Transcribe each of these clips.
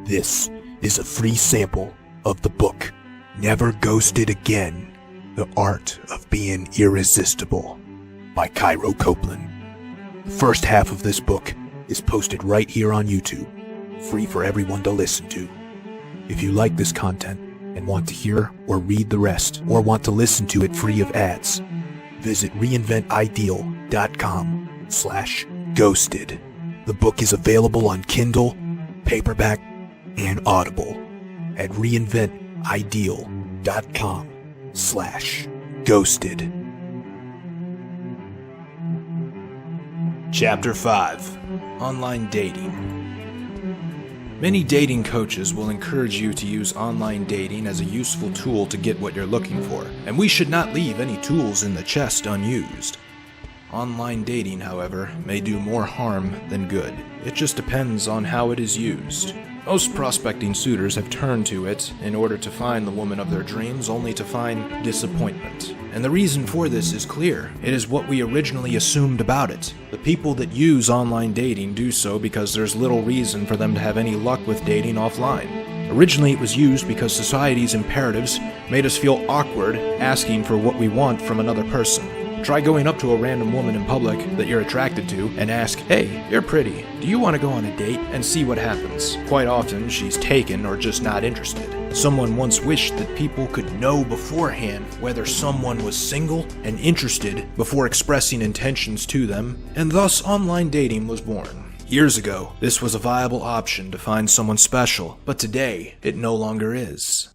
This is a free sample of the book, Never Ghosted Again, The Art of Being Irresistible, by Cairo, Copeland. The first half of this book is posted right here on YouTube, free for everyone to listen to. If you like this content and want to hear or read the rest, or want to listen to it free of ads, visit reinventideal.com/ghosted. The book is available on Kindle, paperback, and Audible at reinventideal.com/ghosted. Chapter 5. Online Dating. Many dating coaches will encourage you to use online dating as a useful tool to get what you're looking for, and we should not leave any tools in the chest unused. Online dating, however, may do more harm than good. It just depends on how it is used. Most prospecting suitors have turned to it in order to find the woman of their dreams, only to find disappointment. And the reason for this is clear. It is what we originally assumed about it. The people that use online dating do so because there's little reason for them to have any luck with dating offline. Originally it was used because society's imperatives made us feel awkward asking for what we want from another person. Try going up to a random woman in public that you're attracted to and ask, "Hey, you're pretty. Do you want to go on a date?" and see what happens. Quite often, she's taken or just not interested. Someone once wished that people could know beforehand whether someone was single and interested before expressing intentions to them, and thus online dating was born. Years ago, this was a viable option to find someone special, but today, it no longer is.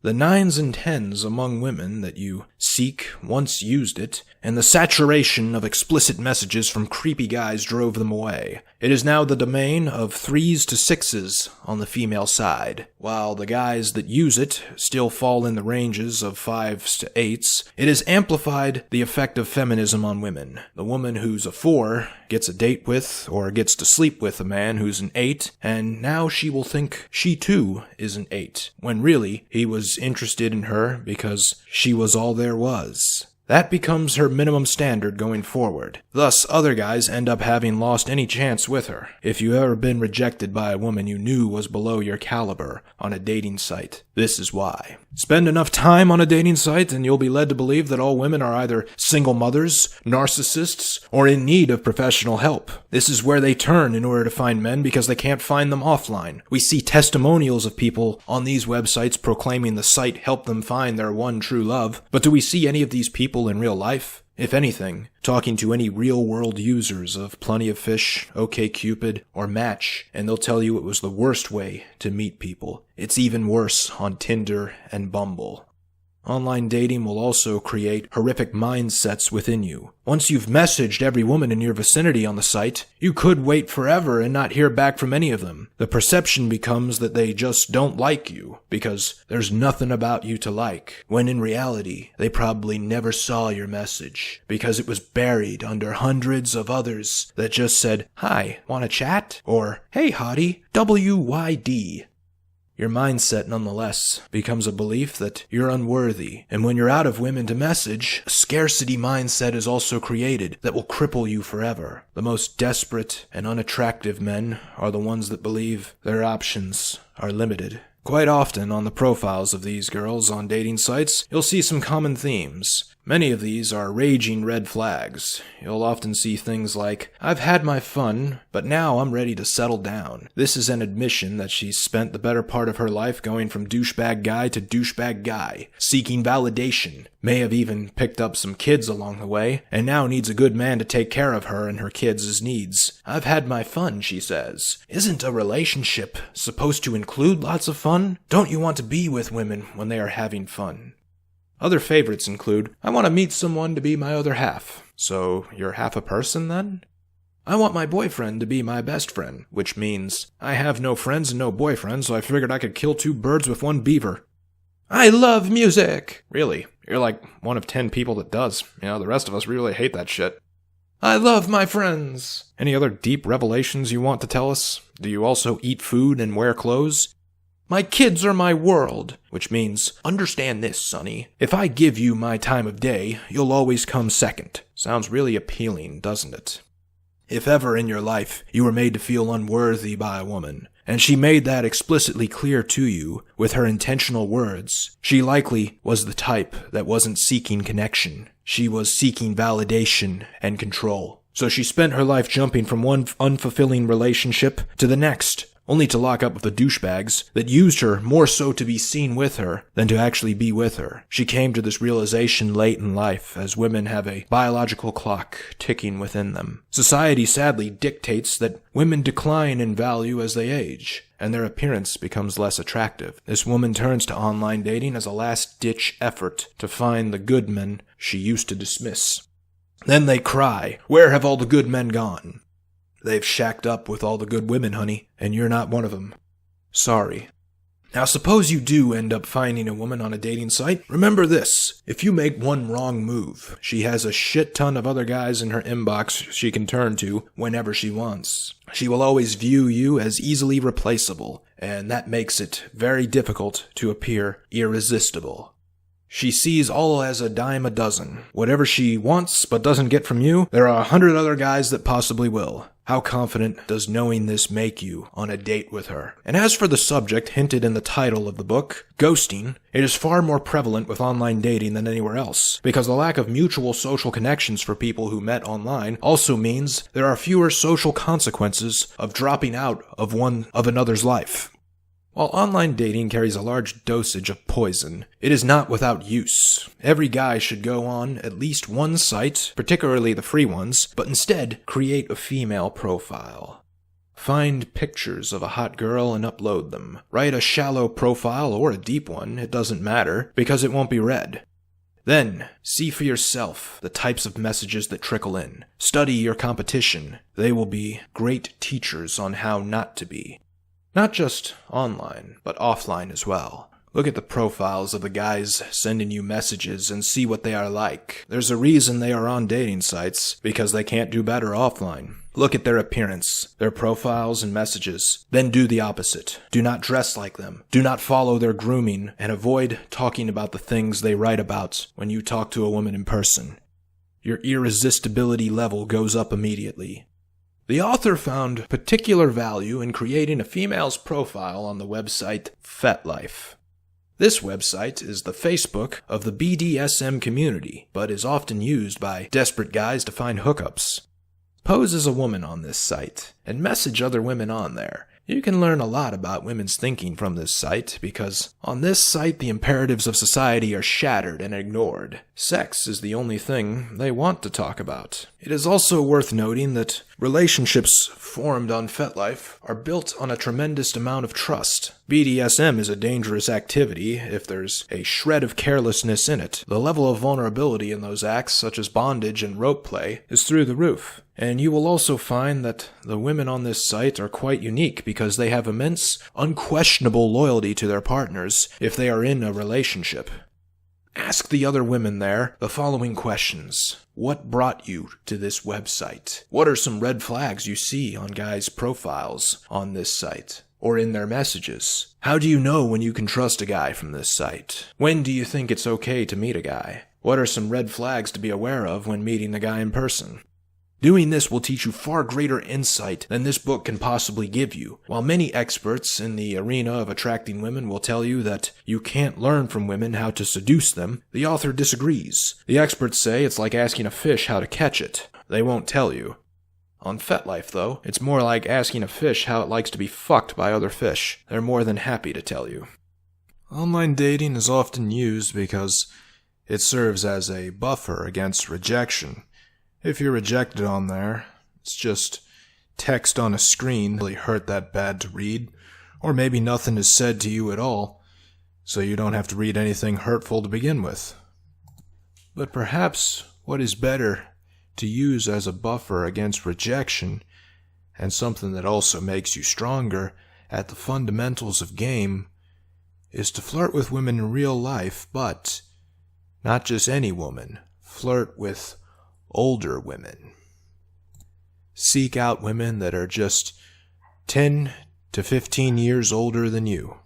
The 9s and 10s among women that you seek once used it, and the saturation of explicit messages from creepy guys drove them away. It is now the domain of 3s to 6s on the female side. While the guys that use it still fall in the ranges of 5s to 8s, it has amplified the effect of feminism on women. The woman who's a 4 gets a date with or gets to sleep with a man who's an 8, and now she will think she too is an 8, when really he was interested in her because she was all there was. That becomes her minimum standard going forward. Thus, other guys end up having lost any chance with her. If you've ever been rejected by a woman you knew was below your caliber on a dating site, this is why. Spend enough time on a dating site and you'll be led to believe that all women are either single mothers, narcissists, or in need of professional help. This is where they turn in order to find men because they can't find them offline. We see testimonials of people on these websites proclaiming the site helped them find their one true love, but do we see any of these people in real life? If anything, talking to any real-world users of Plenty of Fish, OkCupid, or Match, and they'll tell you it was the worst way to meet people. It's even worse on Tinder and Bumble. Online dating will also create horrific mindsets within you. Once you've messaged every woman in your vicinity on the site, you could wait forever and not hear back from any of them. The perception becomes that they just don't like you, because there's nothing about you to like, when in reality, they probably never saw your message, because it was buried under hundreds of others that just said, "Hi, wanna chat?" or "Hey hottie, WYD." Your mindset, nonetheless, becomes a belief that you're unworthy, and when you're out of women to message, a scarcity mindset is also created that will cripple you forever. The most desperate and unattractive men are the ones that believe their options are limited. Quite often, on the profiles of these girls on dating sites, you'll see some common themes. Many of these are raging red flags. You'll often see things like, "I've had my fun, but now I'm ready to settle down." This is an admission that she's spent the better part of her life going from douchebag guy to douchebag guy, seeking validation, may have even picked up some kids along the way, and now needs a good man to take care of her and her kids' needs. "I've had my fun," she says. Isn't a relationship supposed to include lots of fun? Don't you want to be with women when they are having fun? Other favorites include, "I want to meet someone to be my other half." So, you're half a person then? "I want my boyfriend to be my best friend," which means, "I have no friends and no boyfriend, so I figured I could kill 2 birds with 1 beaver." "I love music." Really? You're like one of 10 people that does. The rest of us really hate that shit. "I love my friends." Any other deep revelations you want to tell us? Do you also eat food and wear clothes? "My kids are my world," which means, "Understand this, Sonny. If I give you my time of day, you'll always come second." Sounds really appealing, doesn't it? If ever in your life you were made to feel unworthy by a woman, and she made that explicitly clear to you with her intentional words, she likely was the type that wasn't seeking connection. She was seeking validation and control. So she spent her life jumping from one unfulfilling relationship to the next, only to lock up with the douchebags that used her more so to be seen with her than to actually be with her. She came to this realization late in life, as women have a biological clock ticking within them. Society sadly dictates that women decline in value as they age, and their appearance becomes less attractive. This woman turns to online dating as a last-ditch effort to find the good men she used to dismiss. Then they cry, "Where have all the good men gone?" They've shacked up with all the good women, honey, and you're not one of them. Sorry. Now suppose you do end up finding a woman on a dating site. Remember this: if you make one wrong move, she has a shit ton of other guys in her inbox she can turn to whenever she wants. She will always view you as easily replaceable, and that makes it very difficult to appear irresistible. She sees all as a dime a dozen. Whatever she wants but doesn't get from you, there are 100 other guys that possibly will. How confident does knowing this make you on a date with her? And as for the subject hinted in the title of the book, ghosting, it is far more prevalent with online dating than anywhere else, because the lack of mutual social connections for people who met online also means there are fewer social consequences of dropping out of another's life. While online dating carries a large dosage of poison, it is not without use. Every guy should go on at least one site, particularly the free ones, but instead create a female profile. Find pictures of a hot girl and upload them. Write a shallow profile or a deep one, it doesn't matter, because it won't be read. Then, see for yourself the types of messages that trickle in. Study your competition. They will be great teachers on how not to be. Not just online, but offline as well. Look at the profiles of the guys sending you messages and see what they are like. There's a reason they are on dating sites, because they can't do better offline. Look at their appearance, their profiles and messages. Then do the opposite. Do not dress like them. Do not follow their grooming, and avoid talking about the things they write about when you talk to a woman in person. Your irresistibility level goes up immediately. The author found particular value in creating a female's profile on the website FetLife. This website is the Facebook of the BDSM community, but is often used by desperate guys to find hookups. Pose as a woman on this site, and message other women on there. You can learn a lot about women's thinking from this site, because on this site the imperatives of society are shattered and ignored. Sex is the only thing they want to talk about. It is also worth noting that relationships formed on FetLife are built on a tremendous amount of trust. BDSM is a dangerous activity if there's a shred of carelessness in it. The level of vulnerability in those acts, such as bondage and rope play, is through the roof. And you will also find that the women on this site are quite unique because they have immense, unquestionable loyalty to their partners if they are in a relationship. Ask the other women there the following questions. What brought you to this website? What are some red flags you see on guys' profiles on this site, or in their messages? How do you know when you can trust a guy from this site? When do you think it's okay to meet a guy? What are some red flags to be aware of when meeting the guy in person? Doing this will teach you far greater insight than this book can possibly give you. While many experts in the arena of attracting women will tell you that you can't learn from women how to seduce them, the author disagrees. The experts say it's like asking a fish how to catch it. They won't tell you. On FetLife, though, it's more like asking a fish how it likes to be fucked by other fish. They're more than happy to tell you. Online dating is often used because it serves as a buffer against rejection. If you're rejected on there, it's just text on a screen really hurt that bad to read, or maybe nothing is said to you at all, so you don't have to read anything hurtful to begin with. But perhaps what is better to use as a buffer against rejection, and something that also makes you stronger at the fundamentals of game, is to flirt with women in real life, but not just any woman. Flirt with older women. Seek out women that are just 10 to 15 years older than you.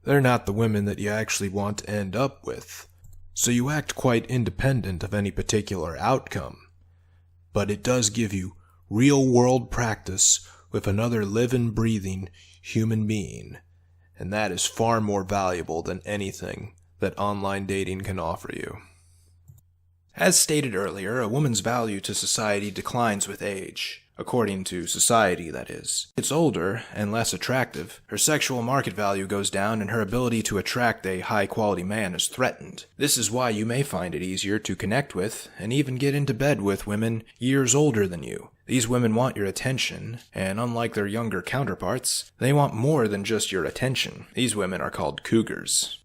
They're not the women that you actually want to end up with, so you act quite independent of any particular outcome. But it does give you real-world practice with another living, breathing human being. And that is far more valuable than anything that online dating can offer you. As stated earlier, a woman's value to society declines with age. According to society, that is. It's older and less attractive. Her sexual market value goes down and her ability to attract a high-quality man is threatened. This is why you may find it easier to connect with and even get into bed with women years older than you. These women want your attention, and unlike their younger counterparts, they want more than just your attention. These women are called cougars.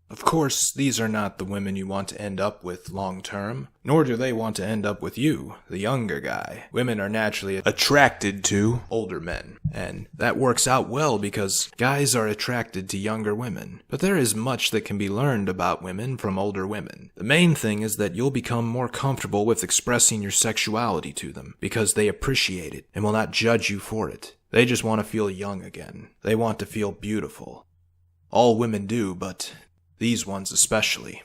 Of course, these are not the women you want to end up with long term, nor do they want to end up with you, the younger guy. Women are naturally attracted to older men, and that works out well because guys are attracted to younger women. But there is much that can be learned about women from older women. The main thing is that you'll become more comfortable with expressing your sexuality to them, because they appreciate it and will not judge you for it. They just want to feel young again. They want to feel beautiful. All women do, but these ones especially.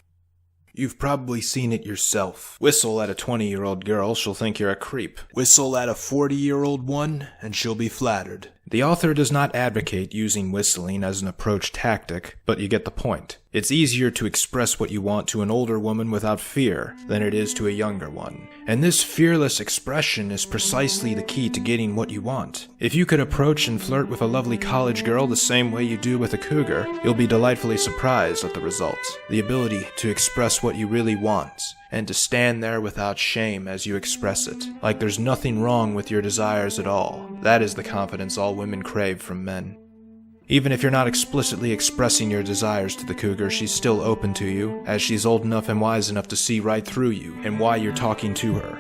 You've probably seen it yourself. Whistle at a 20-year-old girl, she'll think you're a creep. Whistle at a 40-year-old one, and she'll be flattered. The author does not advocate using whistling as an approach tactic, but you get the point. It's easier to express what you want to an older woman without fear than it is to a younger one. And this fearless expression is precisely the key to getting what you want. If you could approach and flirt with a lovely college girl the same way you do with a cougar, you'll be delightfully surprised at the result. The ability to express what you really want, and to stand there without shame as you express it, like there's nothing wrong with your desires at all. That is the confidence all women crave from men. Even if you're not explicitly expressing your desires to the cougar, she's still open to you, as she's old enough and wise enough to see right through you and why you're talking to her.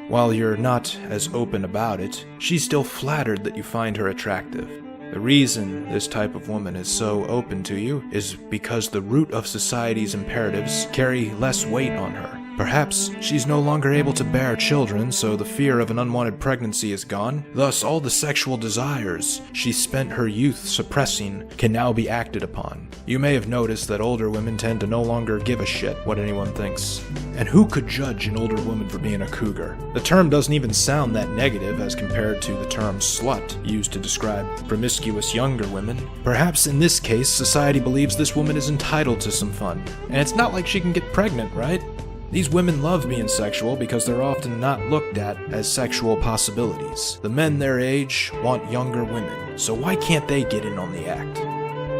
While you're not as open about it, she's still flattered that you find her attractive. The reason this type of woman is so open to you is because the root of society's imperatives carry less weight on her. Perhaps she's no longer able to bear children, so the fear of an unwanted pregnancy is gone. Thus, all the sexual desires she spent her youth suppressing can now be acted upon. You may have noticed that older women tend to no longer give a shit what anyone thinks. And who could judge an older woman for being a cougar? The term doesn't even sound that negative as compared to the term slut used to describe promiscuous younger women. Perhaps in this case, society believes this woman is entitled to some fun. And it's not like she can get pregnant, right? These women love being sexual because they're often not looked at as sexual possibilities. The men their age want younger women, so why can't they get in on the act?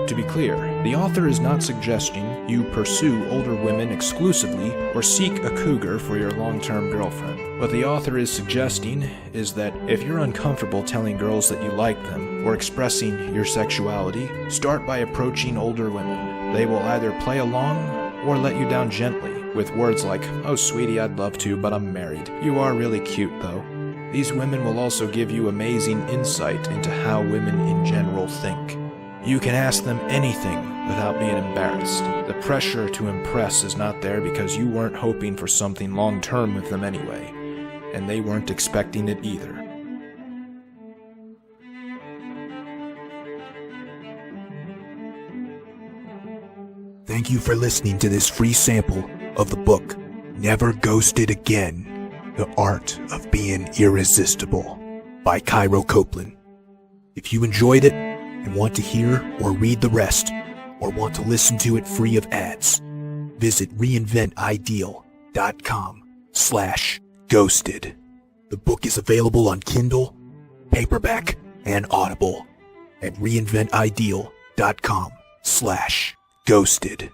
To be clear, the author is not suggesting you pursue older women exclusively or seek a cougar for your long-term girlfriend. What the author is suggesting is that if you're uncomfortable telling girls that you like them or expressing your sexuality, start by approaching older women. They will either play along or let you down gently, with words like, "Oh sweetie, I'd love to, but I'm married. You are really cute though." These women will also give you amazing insight into how women in general think. You can ask them anything without being embarrassed. The pressure to impress is not there because you weren't hoping for something long-term with them anyway, and they weren't expecting it either. Thank you for listening to this free sample of the book, Never Ghosted Again, The Art of Being Irresistible, by Cairo Copeland. If you enjoyed it and want to hear or read the rest, or want to listen to it free of ads, visit reinventideal.com/ghosted. The book is available on Kindle, paperback, and Audible at reinventideal.com/ghosted.